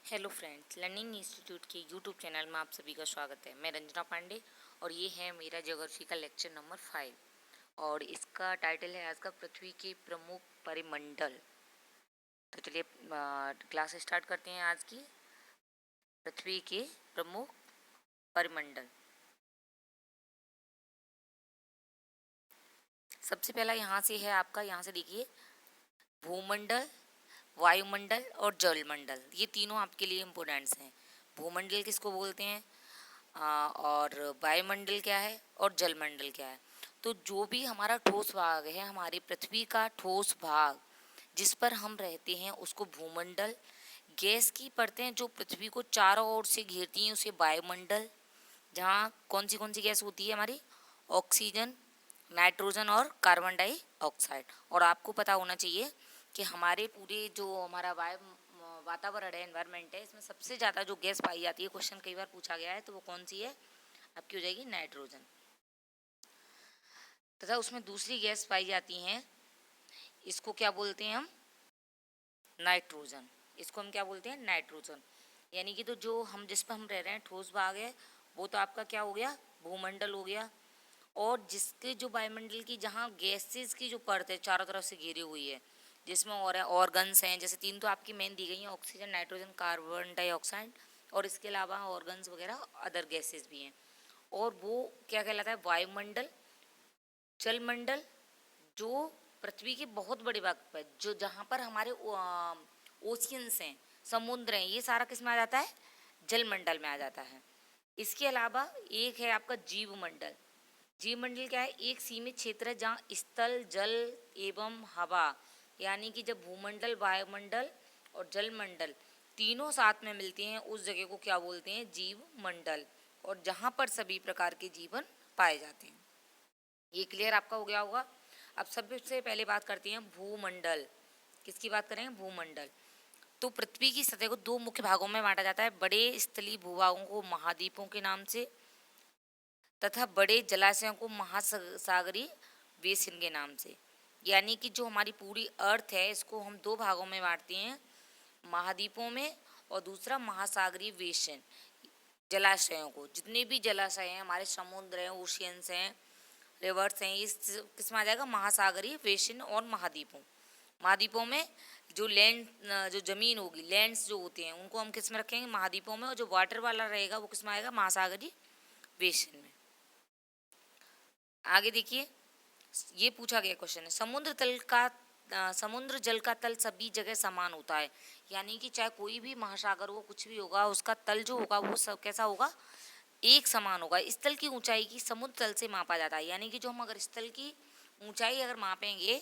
Hello friends, learning institute के YouTube channel में आप सभी का स्वागत है। मैं रंजना पांडे और ये है मेरा ज्योग्राफी का लेक्चर नंबर 5 और इसका टाइटल है आज का पृथ्वी के प्रमुख परिमंडल। तो चलिए क्लास स्टार्ट करते हैं आज की। पृथ्वी के प्रमुख परिमंडल। सबसे पहला यहाँ से है आपका, यहाँ से देखिए, भूमंडल, वायुमंडल और जलमंडल। ये तीनों आपके लिए इम्पोर्टेंट्स हैं। भूमंडल किसको बोलते हैं, और वायुमंडल क्या है और जलमंडल क्या है। तो जो भी हमारा ठोस भाग है, हमारी पृथ्वी का ठोस भाग जिस पर हम रहते हैं, उसको भूमंडल। गैस की परतें जो पृथ्वी को चारों ओर से घेरती हैं, उसे वायुमंडल। जहाँ कौन सी गैस होती है हमारी, ऑक्सीजन, नाइट्रोजन और कार्बन डाइऑक्साइड। और आपको पता होना चाहिए कि हमारे पूरे जो हमारा वातावरण है, एनवायरनमेंट है, इसमें सबसे ज़्यादा जो गैस पाई जाती है, क्वेश्चन कई बार पूछा गया है, तो वो कौन सी है आपकी, हो जाएगी नाइट्रोजन। तथा उसमें दूसरी गैस पाई जाती हैं, इसको क्या बोलते हैं हम, नाइट्रोजन। इसको हम क्या बोलते हैं, नाइट्रोजन। यानी कि तो जो हम जिस पर हम रह रहे हैं, ठोस भाग है, वो तो आपका क्या हो गया, भूमंडल हो गया। और जिसके जो वायुमंडल की जहाँ गैसेस की जो परत है चारों तरफ से घिरी हुई है, जिसमें और ऑर्गन्स हैं, जैसे तीन तो आपकी मेन दी गई हैं, ऑक्सीजन, नाइट्रोजन, कार्बन डाइऑक्साइड, और इसके अलावा ऑर्गन्स वगैरह अदर गैसेस भी हैं। और वो क्या कहलाता है, वायुमंडल। जलमंडल जो पृथ्वी के बहुत बड़े भाग पर, जो जहाँ पर हमारे ओशियंस हैं, समुद्र हैं, ये सारा किस में आ जाता है, जलमंडल में आ जाता है। इसके अलावा एक है आपका जीव मंडल। जीव मंडल क्या है, एक सीमित क्षेत्र है जहाँ स्थल, जल एवं हवा, यानी कि जब भूमंडल, वायुमंडल और जलमंडल तीनों साथ में मिलते हैं, उस जगह को क्या बोलते हैं, जीव मंडल। और जहाँ पर सभी प्रकार के जीवन पाए जाते हैं। ये क्लियर आपका हो गया होगा। अब सबसे पहले बात करते हैं भूमंडल। किसकी बात करेंगे, भूमंडल। तो पृथ्वी की सतह को दो मुख्य भागों में बांटा जाता है, बड़े स्थलीय भूभागों को महाद्वीपों के नाम से तथा बड़े जलाशयों को महासागरीय बेसिन के नाम से। यानी कि जो हमारी पूरी अर्थ है, इसको हम दो भागों में बांटते हैं, महाद्वीपों में और दूसरा महासागरीय बेसिन, जलाशयों को। जितने भी जलाशय हैं, हमारे समुद्र हैं, ओशियंस हैं, रिवर्स हैं, इस किस में आ जाएगा, महासागरीय बेसिन और महाद्वीपों। महाद्वीपों में जो लैंड, जो ज़मीन होगी, लैंड्स जो होते हैं, उनको हम किस में रखेंगे, महाद्वीपों में। और जो वाटर वाला रहेगा वो किस में आएगा, महासागरीय बेसिन में। आगे देखिए, ये पूछा गया क्वेश्चन है, समुद्र जल का तल सभी जगह समान होता है। यानी कि चाहे कोई भी महासागर हो, कुछ भी होगा, उसका तल जो होगा वो सब कैसा होगा, एक समान होगा। स्थल की ऊंचाई की समुद्र तल से मापा जाता है। यानी कि जो हम अगर स्थल की ऊंचाई अगर मापेंगे,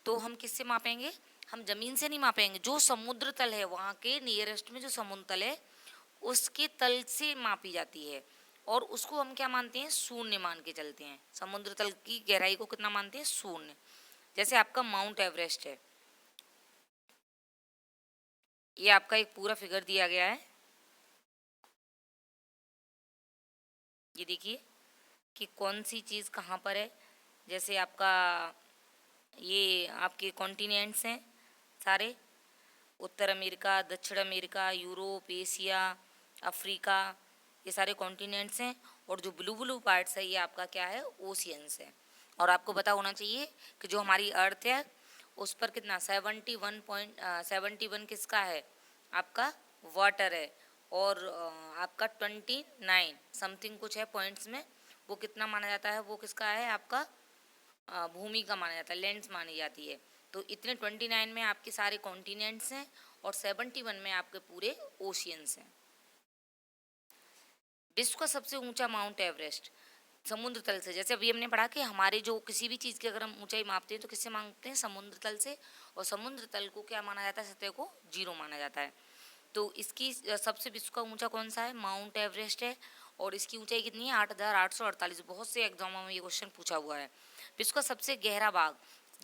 तो हम किससे मापेंगे, हम जमीन से नहीं मापेंगे, जो समुद्र तल है वहाँ के नियरेस्ट में जो समुद्र तल है, उसके तल से मापी जाती है। और उसको हम क्या मानते हैं, शून्य मान के चलते हैं। समुद्र तल की गहराई को कितना मानते हैं, शून्य। जैसे आपका माउंट एवरेस्ट है, ये आपका एक पूरा फिगर दिया गया है। ये देखिए कि कौन सी चीज़ कहाँ पर है। जैसे आपका ये आपके कॉन्टिनेंट्स हैं सारे, उत्तर अमेरिका, दक्षिण अमेरिका, यूरोप, एशिया, अफ्रीका, ये सारे कॉन्टिनेंट्स हैं। और जो ब्लू ब्लू पार्ट्स है, ये आपका क्या है, ओशियंस है। और आपको पता होना चाहिए कि जो हमारी अर्थ है, उस पर कितना 71 किसका है, आपका वाटर है। और आपका 29 समथिंग कुछ है पॉइंट्स में, वो कितना माना जाता है, वो किसका है, आपका भूमि का माना जाता है, लैंड्स मानी जाती है। तो इतने 29 में आपके सारे कॉन्टिनेंट्स हैं और 71 में आपके पूरे ओशियंस हैं। विश्व का सबसे ऊंचा माउंट एवरेस्ट समुद्र तल से, जैसे अभी हमने पढ़ा कि हमारे जो किसी भी चीज़ की अगर हम ऊंचाई मापते हैं तो किससे मापते हैं, समुद्र तल से। और समुद्र तल को क्या माना जाता है, सतह को जीरो माना जाता है। तो इसकी सबसे विश्व का ऊंचा कौन सा है, माउंट एवरेस्ट है। और इसकी ऊंचाई कितनी है, 8,848। बहुत से एग्जामों में ये क्वेश्चन पूछा हुआ है। विश्व का सबसे गहरा भाग,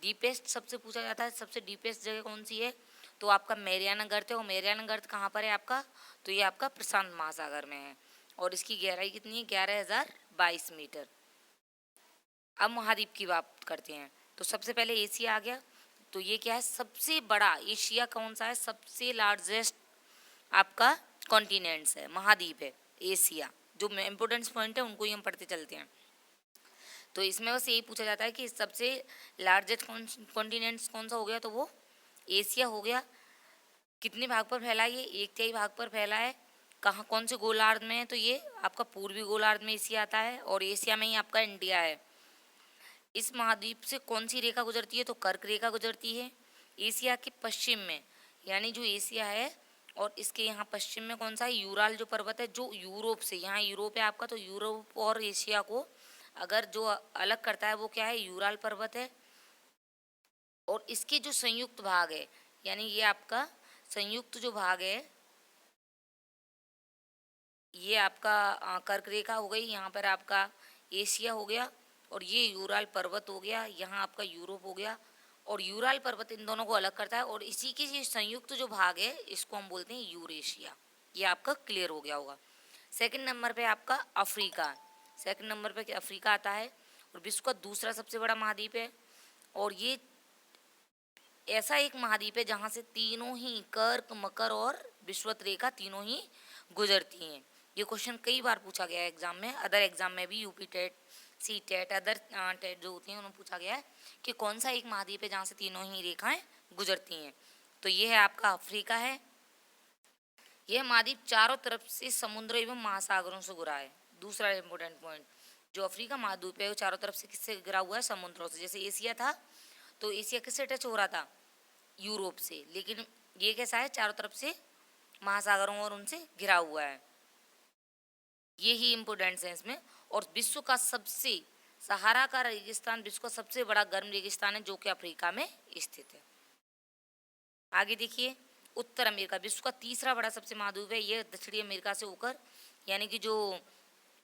डीपेस्ट सबसे पूछा जाता है, सबसे डीपेस्ट जगह कौन सी है, तो आपका मैरियाना गर्त है। और मैरियाना गर्त कहाँ पर है आपका, तो ये आपका प्रशांत महासागर में है। और इसकी गहराई कितनी है, 11,022 मीटर। अब महाद्वीप की बात करते हैं, तो सबसे पहले एशिया आ गया। तो ये क्या है, सबसे बड़ा एशिया कौन सा है, सबसे लार्जेस्ट आपका कॉन्टिनेंट्स है, महाद्वीप है एशिया। जो इम्पोर्टेंट पॉइंट है उनको ही हम पढ़ते चलते हैं। तो इसमें बस यही पूछा जाता है कि सबसे लार्जेस्ट कॉन्टिनेंट्स कौन सा हो गया, तो वो एशिया हो गया। कितने भाग पर फैला है ये, 1/3 भाग पर फैला है। कहाँ, कौन से गोलार्ध में है, तो ये आपका पूर्वी गोलार्ध में एशिया आता है और एशिया में ही आपका इंडिया है। इस महाद्वीप से कौन सी रेखा गुजरती है, तो कर्क रेखा गुजरती है एशिया के पश्चिम में, यानी जो एशिया है और इसके यहाँ पश्चिम में कौन सा है, यूराल जो पर्वत है, जो यूरोप से, यहाँ यूरोप है आपका, तो यूरोप और एशिया को अगर जो अलग करता है वो क्या है, यूराल पर्वत है। और इसके जो संयुक्त भाग है, यानी ये आपका संयुक्त जो भाग है, ये आपका कर्क रेखा हो गई, यहाँ पर आपका एशिया हो गया और ये यूराल पर्वत हो गया, यहाँ आपका यूरोप हो गया। और यूराल पर्वत इन दोनों को अलग करता है और इसी के ये संयुक्त जो भाग है इसको हम बोलते हैं यूरेशिया। ये आपका क्लियर हो गया होगा। सेकंड नंबर पे आपका अफ्रीका, सेकंड नंबर पे अफ्रीका आता है और विश्व का दूसरा सबसे बड़ा महाद्वीप है। और ये ऐसा एक महाद्वीप है जहाँ से तीनों ही कर्क, मकर और विषुवत रेखा तीनों ही गुजरती हैं। ये क्वेश्चन कई बार पूछा गया है एग्जाम में, अदर एग्जाम में भी, UP TET, C TET, other TET जो होती हैं उन्होंने पूछा गया है कि कौन सा एक महाद्वीप है जहाँ से तीनों ही रेखाएं गुजरती हैं। तो ये है आपका अफ्रीका है। यह महाद्वीप चारों तरफ से समुद्र एवं महासागरों से घिरा है। दूसरा इंपॉर्टेंट पॉइंट, जो अफ्रीका महाद्वीप है वो चारों तरफ से किससे घिरा हुआ है, समुद्रों से। जैसे एशिया था तो एशिया किससे टच हो रहा था, यूरोप से, लेकिन ये कैसा है, चारों तरफ से महासागरों और उनसे घिरा हुआ है। ये ही इम्पोर्टेंस है इसमें। और विश्व का सबसे, सहारा का रेगिस्तान विश्व का सबसे बड़ा गर्म रेगिस्तान है जो कि अफ्रीका में स्थित है। आगे देखिए, उत्तर अमेरिका विश्व का तीसरा बड़ा सबसे महाद्वीप है। यह दक्षिणी अमेरिका से होकर, यानी कि जो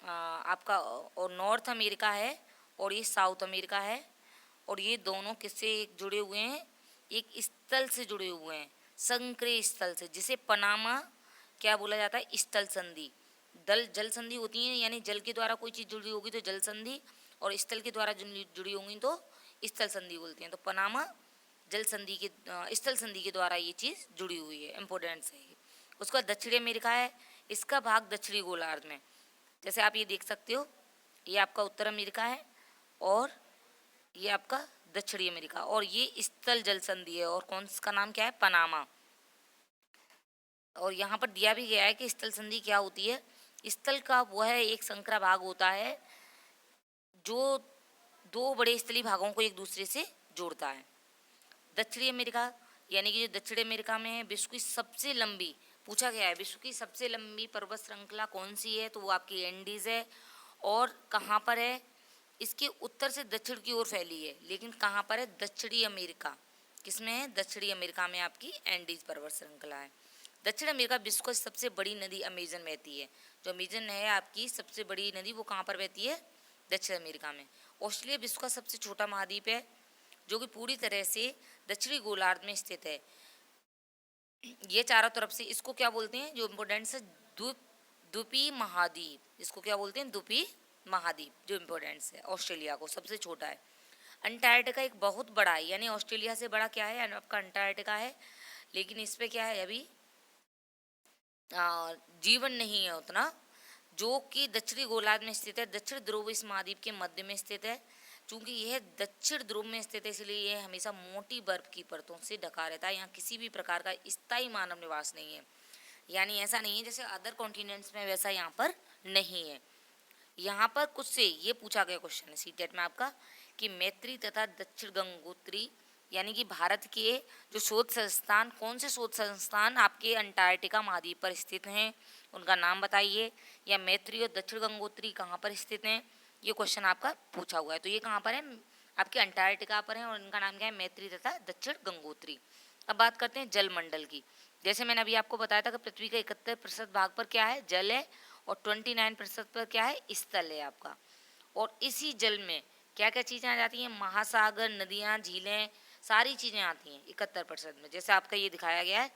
आपका और नॉर्थ अमेरिका है और ये साउथ अमेरिका है। और ये दोनों किससे जुड़े हुए हैं, एक स्थल से जुड़े हुए हैं, संक्रिय स्थल से, जिसे पनामा क्या बोला जाता है, स्थल संधि। जल संधि होती है, यानी जल के द्वारा कोई चीज़ जुड़ी होगी तो जल संधि, और स्थल के द्वारा जुड़ी होंगी तो स्थल संधि बोलते हैं। तो पनामा जल संधि के, स्थल संधि के द्वारा ये चीज़ जुड़ी हुई है, इम्पोर्टेंट है ये। उसका दक्षिणी अमेरिका है, इसका भाग दक्षिणी गोलार्ध में, जैसे आप ये देख सकते हो, ये आपका उत्तर अमेरिका है और ये आपका दक्षिणी अमेरिका, और ये स्थल जल संधि है। और कौन सा नाम क्या है, पनामा। और यहाँ पर दिया भी गया है कि स्थल संधि क्या होती है। स्थल का वह एक संकरा भाग होता है जो दो बड़े स्थलीय भागों को एक दूसरे से जोड़ता है। दक्षिणी अमेरिका, यानी कि जो दक्षिण अमेरिका में है, विश्व की सबसे लंबी, पूछा गया है विश्व की सबसे लंबी पर्वत श्रृंखला कौन सी है, तो वो आपकी एंडीज है। और कहाँ पर है, इसके उत्तर से दक्षिण की ओर फैली है, लेकिन कहाँ पर है, दक्षिणी अमेरिका। किसमें है, दक्षिणी अमेरिका में आपकी एंडीज पर्वत श्रृंखला है। दक्षिण अमेरिका विश्व की सबसे बड़ी नदी अमेजन बहती है। जो अमेजन है आपकी सबसे बड़ी नदी, वो कहाँ पर बहती है, दक्षिण अमेरिका में। ऑस्ट्रेलिया विश्व का सबसे छोटा महाद्वीप है जो कि पूरी तरह से दक्षिणी गोलार्ध में स्थित है। ये चारों तरफ से, इसको क्या बोलते हैं, जो इम्पोर्टेंट है, द्वीपीय महाद्वीप। इसको क्या बोलते हैं, द्वीपीय महाद्वीप, जो इम्पोर्टेंस है। ऑस्ट्रेलिया को सबसे छोटा है। अंटार्कटिका एक बहुत बड़ा है, यानी ऑस्ट्रेलिया से बड़ा क्या है, आपका अंटार्कटिका है, लेकिन इस पर क्या है, अभी जीवन नहीं है उतना, जो कि दक्षिणी गोलार्ध में स्थित है। दक्षिण ध्रुव इस महाद्वीप के मध्य में स्थित है। चूंकि यह दक्षिण ध्रुव में स्थित है, इसलिए यह हमेशा मोटी बर्फ की परतों से ढका रहता है। यहाँ किसी भी प्रकार का स्थायी मानव निवास नहीं है, यानी ऐसा नहीं है जैसे अदर कॉन्टिनेंट्स में, वैसा यहाँ पर नहीं है। यहाँ पर कुछ से ये पूछा गया क्वेश्चन है सीटेट में आपका कि मैत्री तथा दक्षिण गंगोत्री, यानी कि भारत के जो शोध संस्थान, कौन से शोध संस्थान आपके अंटार्कटिका महाद्वीप पर स्थित हैं, उनका नाम बताइए। या मैत्री और दक्षिण गंगोत्री कहाँ पर स्थित हैं, ये क्वेश्चन आपका पूछा हुआ है। तो ये कहाँ पर है, आपके अंटार्कटिका पर है, और इनका नाम क्या है, मैत्री तथा दक्षिण गंगोत्री। अब बात करते हैं जलमंडल की। जैसे मैंने अभी आपको बताया था कि पृथ्वी का 71% भाग पर क्या है, जल है, और 29% पर क्या है, स्थल है आपका। और इसी जल में क्या क्या चीज़ें आ जाती हैं, महासागर, नदियाँ, झीलें, सारी चीज़ें आती हैं 71% में। जैसे आपका ये दिखाया गया है,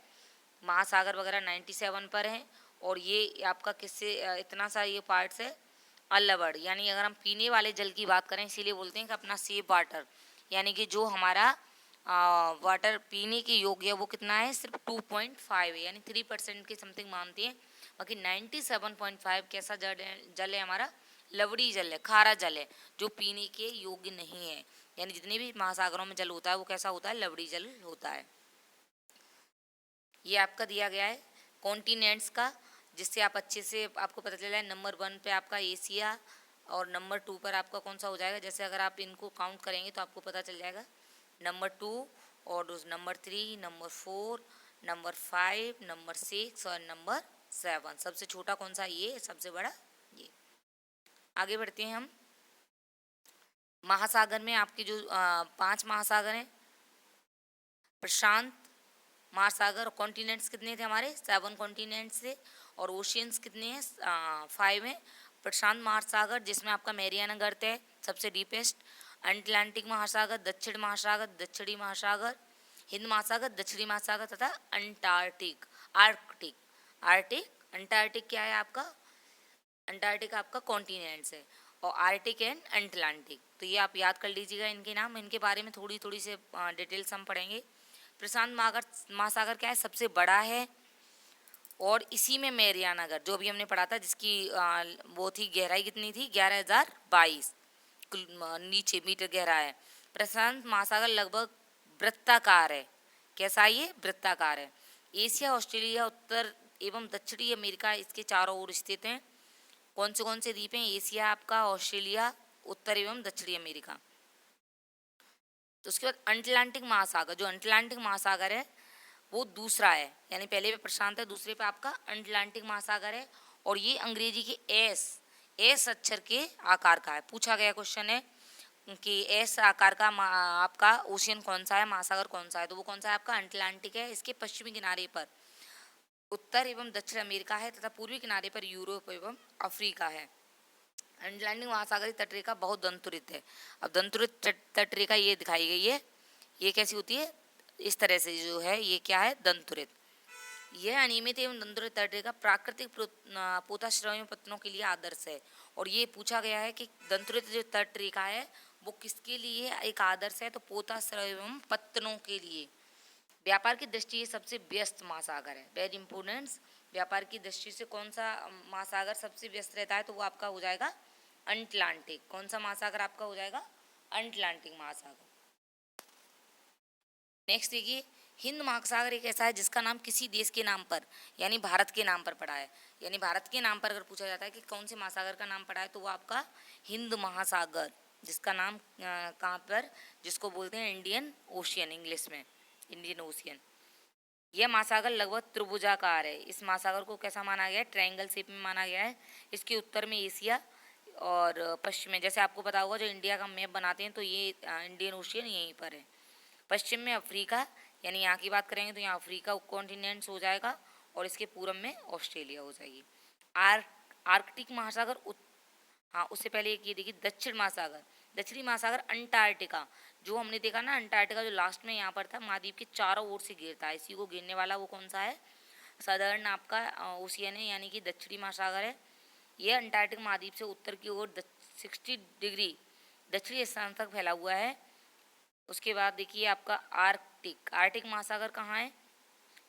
महासागर वगैरह 97 पर हैं, और ये आपका किससे इतना सा ये पार्ट्स है, अनलवर्ड, यानी अगर हम पीने वाले जल की बात करें, इसीलिए बोलते हैं कि अपना सेफ वाटर, यानी कि जो हमारा वाटर पीने के योग्य है वो कितना है, सिर्फ 2.5 है, यानी 3% के समथिंग मानते हैं बाकी 97.5 कैसा जल है हमारा, लवड़ी जल है, खारा जल है, जो पीने के योग्य नहीं है। यानी जितने भी महासागरों में जल होता है वो कैसा होता है, लवड़ी जल होता है। ये आपका दिया गया है कॉन्टिनेंट्स का, जिससे आप अच्छे से आपको पता चला है। नंबर 1 पे आपका एशिया और नंबर 2 पर आपका कौन सा हो जाएगा। जैसे अगर आप इनको काउंट करेंगे तो आपको पता चल जाएगा नंबर 2 और नंबर 3, नंबर 4, नंबर 5, नंबर 6 और नंबर 7। सबसे छोटा कौन सा, ये, सबसे बड़ा ये। आगे बढ़ते हैं हम। महासागर में आपके जो 5 महासागर हैं, प्रशांत महासागर। कॉन्टिनेंट्स कितने थे हमारे, 7 कॉन्टिनेंट्स थे। और ओशियंस कितने हैं, 5 हैं। प्रशांत महासागर जिसमें आपका मैरियाना गर्त है सबसे डीपेस्ट। अटलांटिक महासागर, दक्षिणी महासागर, हिंद महासागर, दक्षिणी महासागर तथा अंटार्कटिक। आर्कटिक, अंटार्कटिक क्या है आपका, अंटार्कटिक आपका कॉन्टिनेंट्स है। और आर्टिक एंड अटलांटिक, तो ये आप याद कर लीजिएगा इनके नाम। इनके बारे में थोड़ी थोड़ी से डिटेल्स हम पढ़ेंगे। प्रशांत महासागर क्या है, सबसे बड़ा है। और इसी में मैरियाना नगर जो भी हमने पढ़ा था, जिसकी वो थी गहराई कितनी थी, 11,022 नीचे मीटर गहरा है। प्रशांत महासागर लगभग वृत्ताकार है। कैसा है ये, वृत्ताकार है। एशिया, ऑस्ट्रेलिया, उत्तर एवं दक्षिणी अमेरिका इसके चारों ओर स्थित हैं। कौन से द्वीप हैं, एशिया आपका, ऑस्ट्रेलिया, उत्तर एवं दक्षिणी अमेरिका। तो उसके बाद अटलांटिक महासागर, जो अटलांटिक महासागर है वो दूसरा है, यानी पहले पे प्रशांत है, दूसरे पे आपका अटलांटिक महासागर है। और ये अंग्रेजी के एस अक्षर के आकार का है। पूछा गया क्वेश्चन है कि एस आकार का आपका ओशियन कौन सा है, महासागर कौन सा है, तो वो कौन सा है आपका अटलांटिक है। इसके पश्चिमी किनारे पर उत्तर एवं दक्षिण अमेरिका है तथा पूर्वी किनारे पर यूरोप एवं अफ्रीका है। अटलांटिक महासागरीय तटरेखा बहुत दंतुरित है। अब दंतुरित तटरेखा ये दिखाई गई है, ये कैसी होती है, इस तरह से जो है, ये क्या है, दंतुरित। यह अनियमित एवं दंतुरित तटरेखा प्राकृतिक पोताश्रय पत्तनों के लिए आदर्श है। और ये पूछा गया है कि दंतुरित जो तटरेखा है वो किसके लिए एक आदर्श है, तो पोताश्रय एवं पत्तनों के लिए। व्यापार की दृष्टि से सबसे व्यस्त महासागर है, वेरी इंपोर्टेंट। व्यापार की दृष्टि से कौन सा महासागर सबसे व्यस्त रहता है, तो वो आपका हो जाएगा अटलांटिक। कौन सा महासागर आपका हो जाएगा, अटलांटिक महासागर। नेक्स्ट देखिए, हिंद महासागर एक ऐसा है जिसका नाम किसी देश के नाम पर, यानी भारत के नाम पर पड़ा है। यानी भारत के नाम पर अगर पूछा जाता है कि कौन से महासागर का नाम पड़ा है, तो वो आपका हिंद महासागर, जिसका नाम कहाँ पर, जिसको बोलते हैं इंडियन ओशियन, इंग्लिश में इंडियन ओशियन। यह महासागर लगभग त्रिभुजाकार है। इस महासागर को कैसा माना गया है, ट्रायंगल शेप में माना गया है। इसके उत्तर में एशिया और पश्चिम में, जैसे आपको पता होगा जो इंडिया का मैप बनाते हैं, तो ये इंडियन ओशियन यहीं पर है। पश्चिम में अफ्रीका, यानी यहाँ की बात करेंगे तो यहाँ अफ्रीका कॉन्टिनेंट्स हो जाएगा। और इसके पूर्व में ऑस्ट्रेलिया हो जाएगी। आर्कटिक महासागर, हाँ उससे पहले एक ये देखिए, दक्षिण महासागर, दक्षिणी महासागर अंटार्कटिका, जो हमने देखा ना, अंटार्कटिका जो लास्ट में यहाँ पर था, महाद्वीप के चारों ओर से घेरता है। इसी को घेरने वाला वो कौन सा है, साधारण आपका ओशियन है, यानी कि दक्षिणी महासागर है। यह अंटार्कटिक महाद्वीप से उत्तर की ओर 60 डिग्री दक्षिणी स्थान तक फैला हुआ है। उसके बाद देखिए आपका आर्कटिक महासागर कहाँ है,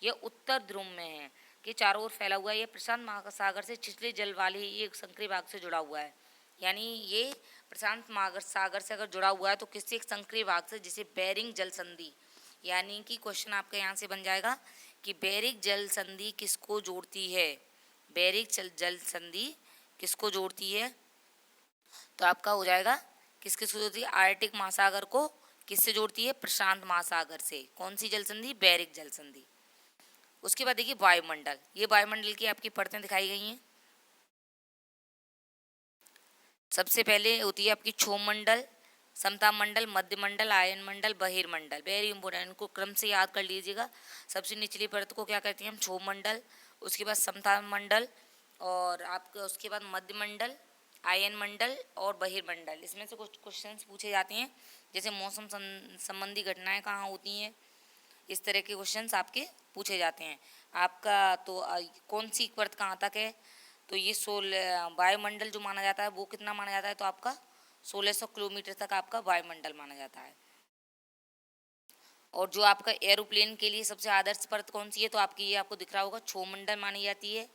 यह उत्तर ध्रुव में है, कि चारों ओर फैला हुआ है। यह प्रशांत महासागर से छिछले जल वाले एक संकरी भाग से जुड़ा हुआ है। यानी ये प्रशांत महासागर से अगर जुड़ा हुआ है तो किससे, एक संकरी भाग से, जिसे बेरिंग जल संधि, यानी कि क्वेश्चन आपका यहाँ से बन जाएगा कि बेरिंग जल संधि किसको जोड़ती है, बेरिंग जल संधि किसको जोड़ती है, तो आपका हो जाएगा किसके से जोड़ती है, आर्कटिक महासागर को किससे जोड़ती है, प्रशांत महासागर से। कौन सी जल संधि, बेरिंग जल संधि। उसके बाद देखिए वायुमंडल, ये वायुमंडल की आपकी परतें दिखाई गई हैं। सबसे पहले होती है आपकी क्षोभ मंडल, समताप मंडल, मध्य मंडल, आयन मंडल, बहिर्मंडल। वेरी इंपोर्टेंट, इनको क्रम से याद कर लीजिएगा। सबसे निचली परत को क्या कहते हैं हम, क्षोभ मंडल। उसके बाद समताप मंडल, और आपके उसके बाद मध्य मंडल, आयन मंडल और बहिर्मंडल। इसमें से कुछ क्वेश्चंस पूछे जाते हैं, जैसे मौसम संबंधी घटनाएं कहाँ होती हैं, इस तरह के क्वेश्चंस आपके पूछे जाते हैं। आपका तो कौन सी परत कहाँ तक है, तो ये 16 वायुमंडल जो माना जाता है वो कितना माना जाता है, तो आपका 1600 किलोमीटर तक आपका वायुमंडल माना जाता है। और जो आपका एरोप्लेन के लिए सबसे आदर्श परत कौन सी है, तो आपकी ये आपको दिख रहा होगा, क्षोभ मंडल मानी जाती है।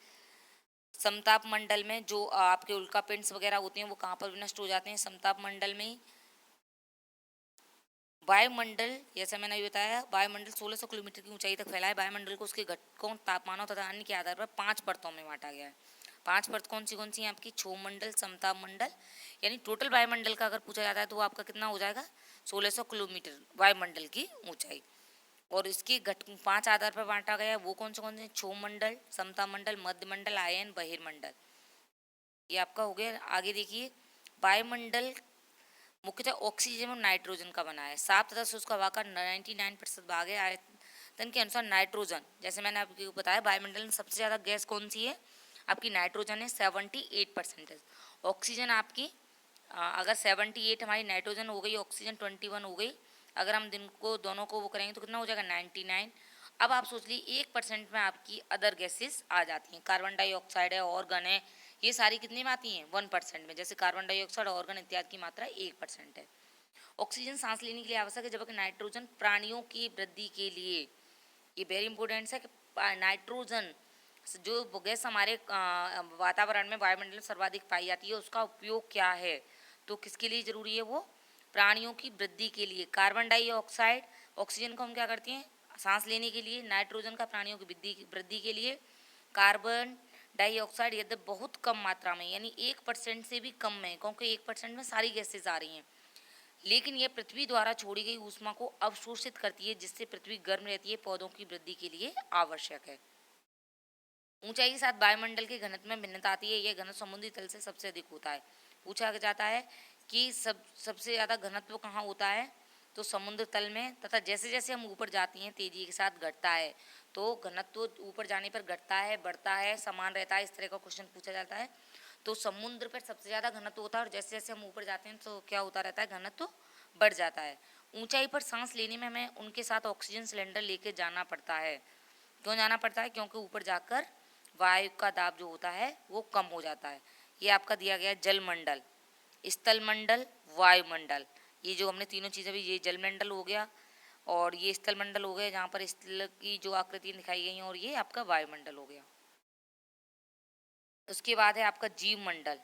समताप मंडल में जो आपके उल्का पिंड्स वगैरह होते हैं वो कहाँ पर नष्ट हो जाते हैं? समताप मंडल में ही। वायुमंडल, जैसे मैंने अभी बताया, वायुमंडल 1600 किलोमीटर की ऊंचाई तक फैला है। वायुमंडल को उसके घटकों, तापमानों तथा अन्य के आधार पर 5 परतों में बांटा गया है। 5 परत कौन सी हैं आपकी? क्षोभ मंडल, समताप मंडल। यानी टोटल वायुमंडल का अगर पूछा जाता है तो वो आपका कितना हो जाएगा? 1600 किलोमीटर वायुमंडल की ऊंचाई। और इसके घट 5 आधार पर बांटा गया है। वो कौन से? क्षोभ मंडल, समताप मंडल, मध्य मंडल, आयन, बहिर्मंडल। ये आपका हो गया। आगे देखिए, वायुमंडल मुख्यतः ऑक्सीजन और नाइट्रोजन का बना है। साफ तथा शुष्क हवा का 99% भाग है। आयतन के अनुसार नाइट्रोजन, जैसे मैंने आपको बताया, वायुमंडल में सबसे ज़्यादा गैस कौन सी है? आपकी नाइट्रोजन है, 78%। ऑक्सीजन आपकी अगर 78 हमारी नाइट्रोजन हो गई, ऑक्सीजन 21 हो गई। अगर हम दिन को दोनों को वो करेंगे तो कितना हो जाएगा? 99। अब आप सोच लीजिए 1% में आपकी अदर गैसेस आ जाती हैं। कार्बन डाइऑक्साइड है, ऑर्गन है, ये सारी कितने में आती हैं? 1% में। जैसे कार्बन डाइऑक्साइड, ऑर्गन इत्यादि की मात्रा 1% है। ऑक्सीजन सांस लेने के लिए आवश्यक है, जबकि नाइट्रोजन प्राणियों की वृद्धि के लिए, ये वेरी इंपॉर्टेंट है कि नाइट्रोजन जो गैस हमारे वातावरण में, वायुमंडल में सर्वाधिक पाई जाती है, उसका उपयोग क्या है? तो किसके लिए जरूरी है वो? प्राणियों की वृद्धि के लिए। कार्बन डाइऑक्साइड, ऑक्सीजन को हम क्या करते हैं? सांस लेने के लिए। नाइट्रोजन का प्राणियों की वृद्धि के लिए। कार्बन डाइऑक्साइड यदि बहुत कम मात्रा में, यानी 1% से भी कम में, क्योंकि 1% में सारी गैसेज आ रही हैं, लेकिन यह पृथ्वी द्वारा छोड़ी गई ऊष्मा को अवशोषित करती है, जिससे पृथ्वी गर्म रहती है, पौधों की वृद्धि के लिए आवश्यक है। ऊंचाई के साथ वायुमंडल के घनत्व में भिन्नता आती है। यह घनत्व समुद्री तल से सबसे अधिक होता है। पूछा जाता है कि सबसे ज़्यादा घनत्व कहाँ होता है? तो समुद्र तल में, तथा जैसे जैसे हम ऊपर जाते हैं तेजी के साथ घटता है। तो घनत्व ऊपर जाने पर घटता है, बढ़ता है, समान रहता है, इस तरह का क्वेश्चन पूछा जाता है। तो समुद्र पर सबसे ज़्यादा घनत्व होता है, और जैसे जैसे हम ऊपर जाते हैं तो क्या होता रहता है? घनत्व बढ़ जाता है। ऊंचाई पर सांस लेने में हमें उनके साथ ऑक्सीजन सिलेंडर लेके जाना पड़ता है। क्यों जाना पड़ता है? क्योंकि ऊपर जाकर वायु का दाब जो होता है वो कम हो जाता है। ये आपका दिया गया जल मंडल, स्थल मंडल, वायुमंडल। ये जो हमने तीनों चीज़ें भी, ये जल मंडल हो गया और ये स्थल मंडल हो गया, जहाँ पर स्थल की जो आकृति दिखाई गई है, और ये आपका वायुमंडल हो गया। उसके बाद है आपका जीव मंडल।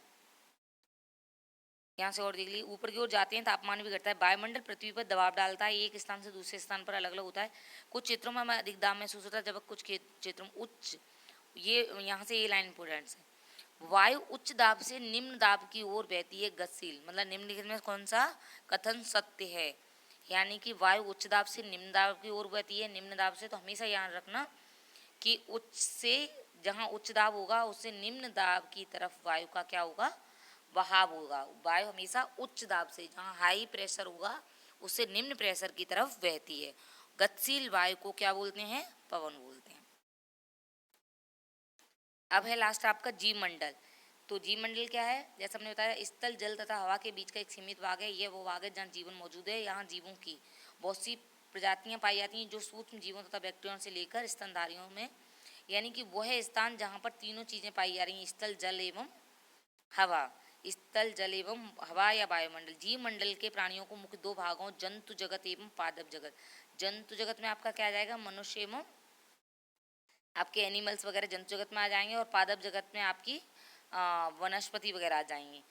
यहाँ से और देख लीजिए, ऊपर की ओर जाते हैं तापमान भी घटता है। वायुमंडल पृथ्वी पर दबाव डालता है, एक स्थान से दूसरे स्थान पर अलग अलग होता है। कुछ क्षेत्रों में हमें अधिक दाब महसूस होता है, जबकि कुछ क्षेत्रों में उच्च, ये यहाँ से ये लाइन इंपोर्टेंट है। वायु उच्च दाब से निम्न दाब की ओर बहती है, गतिशील। मतलब निम्नलिखित में कौन सा कथन सत्य है? यानी कि वायु उच्च दाब से निम्न दाब की ओर बहती है। निम्न दाब से, तो हमेशा याद रखना कि उच्च से, जहाँ उच्च दाब होगा उससे निम्न दाब की तरफ वायु का क्या होगा? बहाव होगा। वायु हमेशा उच्च दाब से, जहाँ हाई प्रेशर होगा, उससे निम्न प्रेशर की तरफ बहती है। गतिशील वायु को क्या बोलते हैं? पवन बोलते हैं। अब है लास्ट आपका जीव मंडल। तो जीव मंडल क्या है? जैसे हमने बताया, स्थल, जल तथा हवा के बीच का एक सीमित भाग है। यह वो भाग है जहाँ जीवन मौजूद है। यहाँ जीवों की बहुत सी प्रजातियां पाई जाती हैं, जो सूक्ष्म जीवों तथा बैक्टीरिया से लेकर स्तनधारियों में, यानी कि वह स्थान जहाँ पर तीनों चीज़ें पाई जा रही हैं, स्थल, जल एवं हवा। स्थल, जल एवं हवा या वायुमंडल। जीव मंडल के प्राणियों को मुख्य दो भागों, जंतु जगत एवं पादप जगत। जंतु जगत में आपका क्या आ जाएगा? मनुष्य एवं आपके एनिमल्स वगैरह जंतु जगत में आ जाएंगे, और पादप जगत में आपकी वनस्पति वगैरह आ जाएंगी।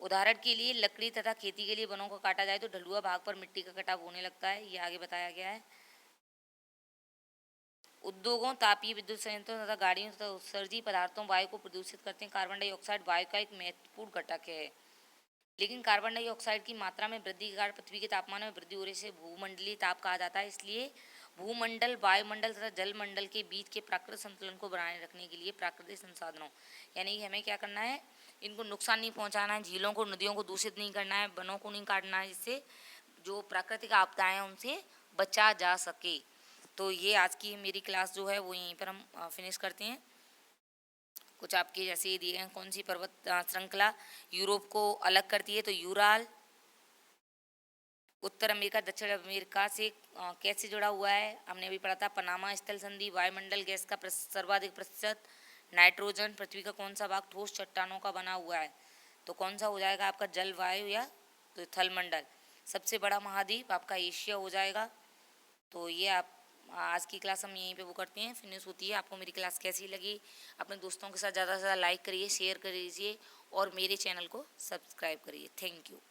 उदाहरण के लिए लकड़ी तथा खेती के लिए वनों को काटा जाए तो ढलुआ भाग पर मिट्टी का कटाव होने लगता है। ये आगे बताया गया है। उद्योगों, तापीय विद्युत संयंत्रों तथा गाड़ियों तथा उत्सर्जी पदार्थों वायु को प्रदूषित करते हैं। कार्बन डाइऑक्साइड वायु का एक महत्वपूर्ण घटक है, लेकिन कार्बन डाइऑक्साइड की मात्रा में वृद्धि के कारण पृथ्वी के तापमान में वृद्धि होने से भूमंडलीय ताप कहा जाता है। इसलिए भूमंडल, वायुमंडल तथा जलमंडल के बीच के प्राकृतिक संतुलन को बनाए रखने के लिए प्राकृतिक संसाधनों, यानी कि हमें क्या करना है? इनको नुकसान नहीं पहुंचाना है, झीलों को, नदियों को दूषित नहीं करना है, वनों को नहीं काटना है, जिससे जो प्राकृतिक आपदाएं हैं उनसे बचा जा सके। तो ये आज की मेरी क्लास जो है वो यहीं पर हम फिनिश करते हैं। कुछ आपके जैसे ये दिए हैं, कौन सी पर्वत श्रृंखला यूरोप को अलग करती है? तो यूराल। उत्तर अमेरिका दक्षिण अमेरिका से कैसे जुड़ा हुआ है? हमने अभी पढ़ा था। पनामा स्थल संधि। वायुमंडल गैस का सर्वाधिक प्रतिशत नाइट्रोजन। पृथ्वी का कौन सा भाग ठोस चट्टानों का बना हुआ है? तो कौन सा हो जाएगा आपका? जल, वायु या तो थल मंडल। सबसे बड़ा महाद्वीप आपका एशिया हो जाएगा। तो ये आप आज की क्लास हम यहीं पे वो करते हैं, फिनिश होती है। आपको मेरी क्लास कैसी लगी, अपने दोस्तों के साथ ज़्यादा से ज़्यादा लाइक करिए, शेयर करिए और मेरे चैनल को सब्सक्राइब करिए। Thank you.